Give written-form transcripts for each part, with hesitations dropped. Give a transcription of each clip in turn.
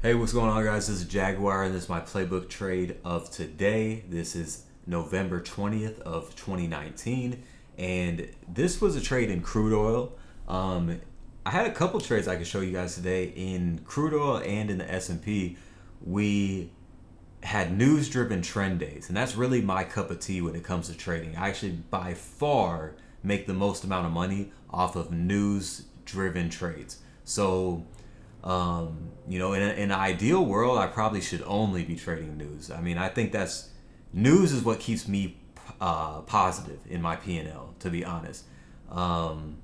Hey, what's going on, guys? This is Jaguar, and this is my playbook trade of today. This is November 20th of 2019, and this was a trade in crude oil. I had a couple trades I could show you guys today in crude oil and in the S&P. We had news-driven trend days, and that's really my cup of tea when it comes to trading. I actually, by far, make the most amount of money off of news-driven trades. So in an ideal world, I probably should only be trading news. I mean, I think that's news is what keeps me positive in my P&L, to be honest. Um,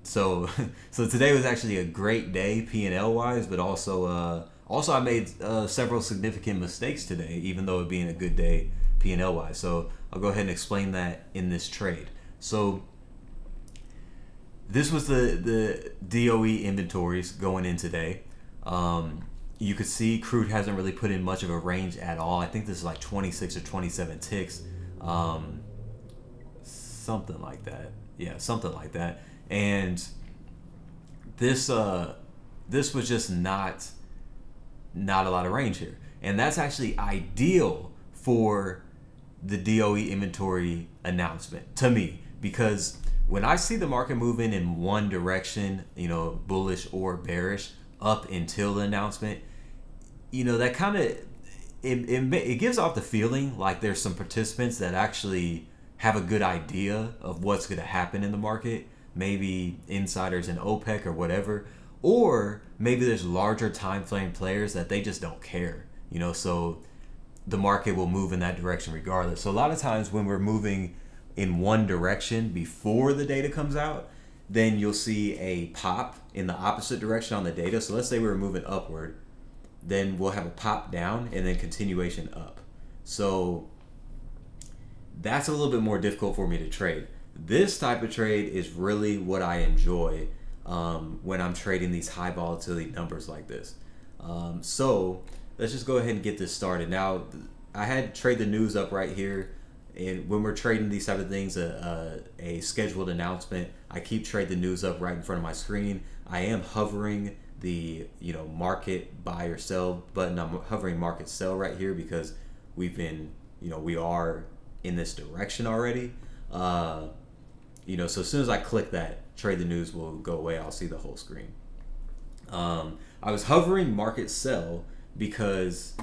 so so today was actually a great day P&L wise, but also I made several significant mistakes today, even though it being a good day P&L wise. So I'll go ahead and explain that in this trade. So this was the DoE inventories going in today. You could see crude hasn't really put in much of a range at all. I think this is like 26 or 27 ticks, something like that. Yeah, something like that. And this was just not a lot of range here, and that's actually ideal for the DOE inventory announcement to me, because when I see the market moving in one direction, bullish or bearish up until the announcement, that kind of it gives off the feeling like there's some participants that actually have a good idea of what's going to happen in the market, maybe insiders in OPEC or whatever, or maybe there's larger time frame players that they just don't care, so the market will move in that direction regardless. So a lot of times when we're moving in one direction before the data comes out, then you'll see a pop in the opposite direction on the data. So let's say we were moving upward, then we'll have a pop down and then continuation up. So that's a little bit more difficult for me to trade. This type of trade is really what I enjoy when I'm trading these high volatility numbers like this. So let's just go ahead and get this started. Now, I had trade the news up right here. And when we're trading these type of things, a scheduled announcement, I keep trade the news up right in front of my screen. I am hovering the market buy or sell button. I'm hovering market sell right here because we've been we are in this direction already. So as soon as I click that, trade the news will go away. I'll see the whole screen. I was hovering market sell because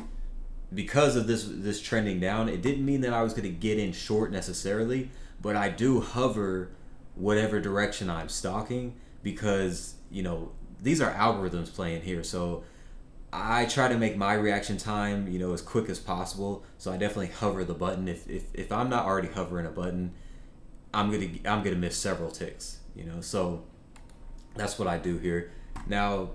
of this trending down. It didn't mean that I was going to get in short necessarily, but I do hover whatever direction I'm stalking because these are algorithms playing here. So I try to make my reaction time as quick as possible. So I definitely hover the button. If I'm not already hovering a button, I'm gonna miss several ticks. So that's what I do here. Now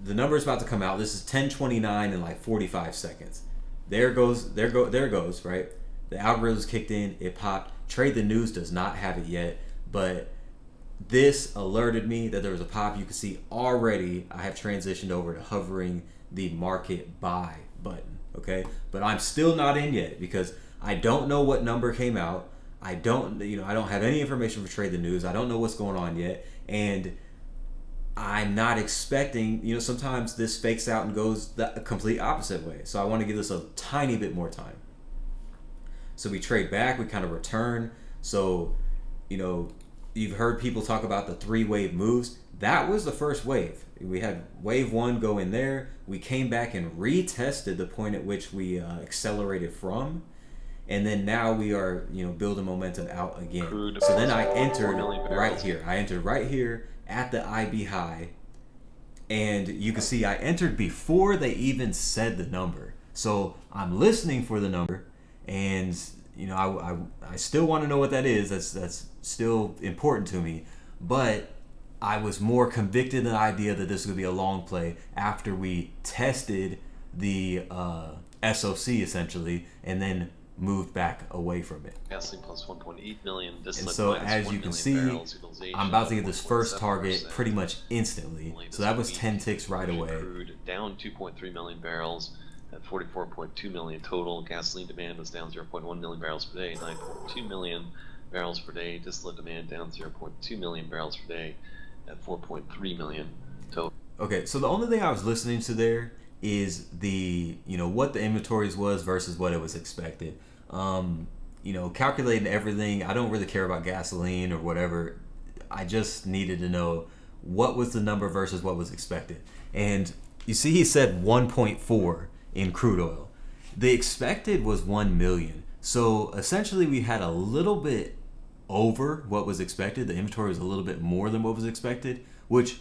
the number is about to come out. This is 10:29 in like 45 seconds. There it goes, right? The algorithm's kicked in, it popped. Trade the news does not have it yet, but this alerted me that there was a pop. You can see already I have transitioned over to hovering the market buy button, okay? But I'm still not in yet because I don't know what number came out. I don't have any information for trade the news. I don't know what's going on yet, and I'm not expecting, sometimes this fakes out and goes the complete opposite way. So I want to give this a tiny bit more time. So we trade back, we kind of return. So, you've heard people talk about the 3-wave moves. That was the first wave. We had wave 1 go in there. We came back and retested the point at which we accelerated from. And then now we are, building momentum out again. So then I entered right here. I entered right here at the IB high, and you can see I entered before they even said the number. So I'm listening for the number, and I still want to know what that is. That's still important to me, but I was more convicted in the idea that this would be a long play after we tested the SOC essentially, and then moved back away from it. Gasoline plus 1.8 million. And so as you can see, I'm about to get this first target pretty much instantly. So that was 10 ticks right away. Crude down 2.3 million barrels at 44.2 million total. Gasoline demand was down 0.1 million barrels per day, 9.2 million barrels per day. Distillate demand down 0.2 million barrels per day at 4.3 million total. Okay, so the only thing I was listening to there is the, what the inventories was versus what it was expected. Calculating everything. I don't really care about gasoline or whatever. I just needed to know what was the number versus what was expected. And you see, he said 1.4 in crude oil. The expected was 1 million. So essentially, we had a little bit over what was expected. The inventory was a little bit more than what was expected, which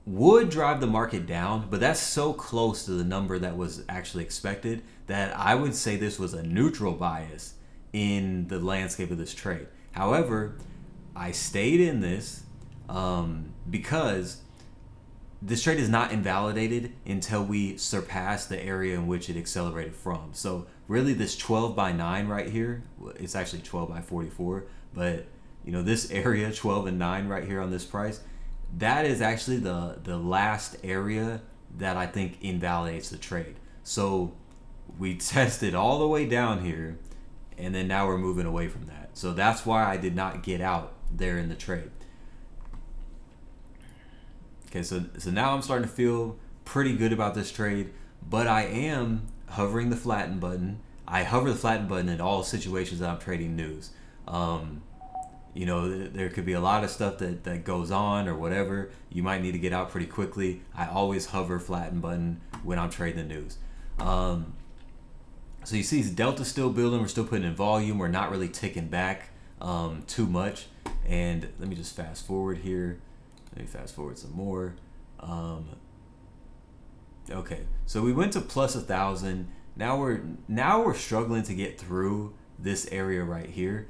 would drive the market down, but that's so close to the number that was actually expected that I would say this was a neutral bias in the landscape of this trade. However, I stayed in this because this trade is not invalidated until we surpass the area in which it accelerated from. So really this 12 by 9 right here, it's actually 12 by 44, but this area 12 and 9 right here on this price, that is actually the last area that I think invalidates the trade. So we tested all the way down here, and then now we're moving away from that. So that's why I did not get out there in the trade. Okay, so now I'm starting to feel pretty good about this trade, but I am hovering the flatten button. I hover the flatten button in all situations that I'm trading news. There could be a lot of stuff that goes on or whatever. You might need to get out pretty quickly. I always hover flatten button when I'm trading the news. So you see Delta's still building. We're still putting in volume. We're not really ticking back too much. And let me just fast forward here. Let me fast forward some more. Okay, so we went to plus 1,000. Now we're struggling to get through this area right here.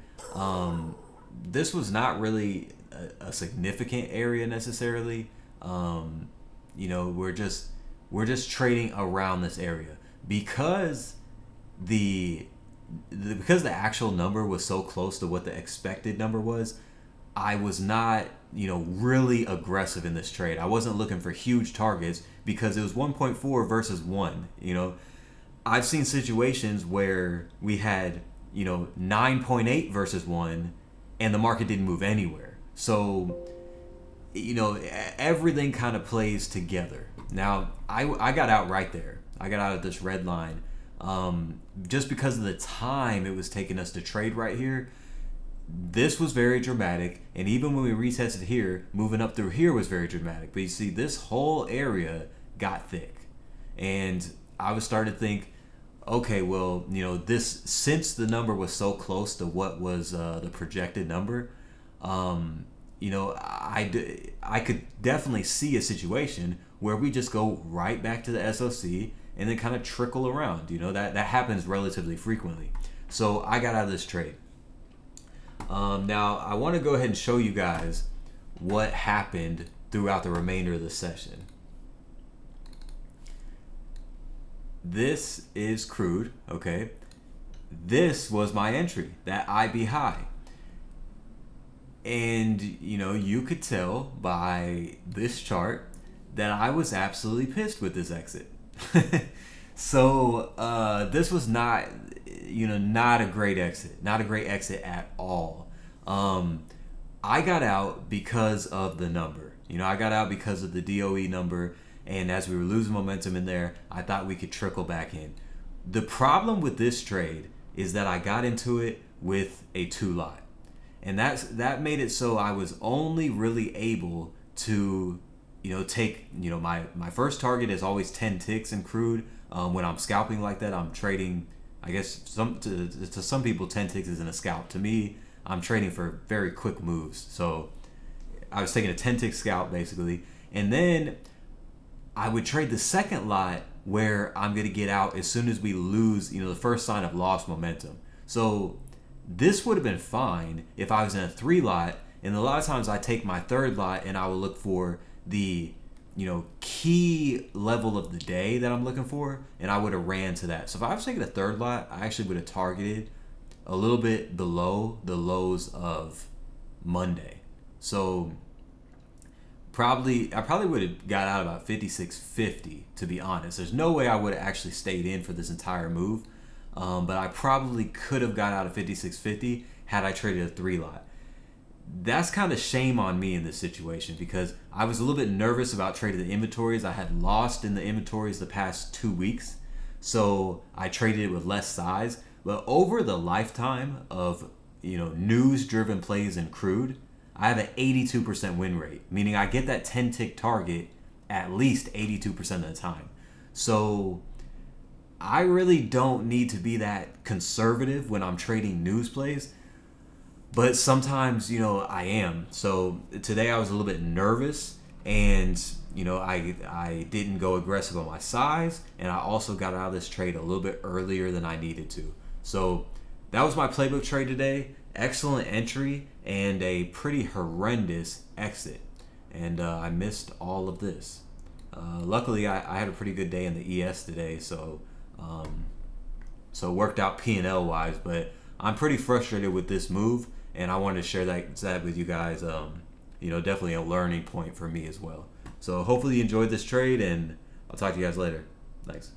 This was not really a significant area necessarily. We're just trading around this area because the actual number was so close to what the expected number was. I was not really aggressive in this trade. I wasn't looking for huge targets because it was 1.4 versus 1. I've seen situations where we had 9.8 versus 1 and the market didn't move anywhere. So everything kind of plays together. Now I got out right there. I got out at this red line just because of the time it was taking us to trade right here. This was very dramatic, and even when we retested here, moving up through here was very dramatic. But you see, this whole area got thick, and I was starting to think, okay, well, this, since the number was so close to what was the projected number, I could definitely see a situation where we just go right back to the SOC and then kind of trickle around. That happens relatively frequently. So I got out of this trade. Now I want to go ahead and show you guys what happened throughout the remainder of the session. This is crude, okay? This was my entry, that IB high. And, you could tell by this chart that I was absolutely pissed with this exit. So, this was not a great exit. Not a great exit at all. I got out because of the number. I got out because of the DoE number. And as we were losing momentum in there, I thought we could trickle back in. The problem with this trade is that I got into it with a 2 lot. And that made it so I was only really able to, take, my first target is always 10 ticks in crude. When I'm scalping like that, I'm trading, I guess to some people 10 ticks isn't a scalp. To me, I'm trading for very quick moves. So I was taking a 10 tick scalp basically. And then I would trade the second lot where I'm going to get out as soon as we lose, the first sign of lost momentum. So this would have been fine if I was in a 3 lot. And a lot of times I take my 3rd lot and I will look for the, key level of the day that I'm looking for. And I would have ran to that. So if I was taking a 3rd lot, I actually would have targeted a little bit below the lows of Monday. So I probably would have got out about 56.50, to be honest. There's no way I would have actually stayed in for this entire move, but I probably could have got out of 56.50 had I traded a 3 lot. that's kind of shame on me in this situation because I was a little bit nervous about trading the inventories. I had lost in the inventories the past 2 weeks, so I traded it with less size. But over the lifetime of news-driven plays in crude, I have an 82% win rate, meaning I get that 10 tick target at least 82% of the time. So I really don't need to be that conservative when I'm trading news plays. But sometimes, I am. So today I was a little bit nervous, and I didn't go aggressive on my size, and I also got out of this trade a little bit earlier than I needed to. So that was my playbook trade today. Excellent entry and a pretty horrendous exit, and I missed all of this. Luckily, I had a pretty good day in the ES today, so it worked out P&L wise. But I'm pretty frustrated with this move, and I wanted to share that with you guys. Definitely a learning point for me as well. So hopefully you enjoyed this trade, and I'll talk to you guys later. Thanks.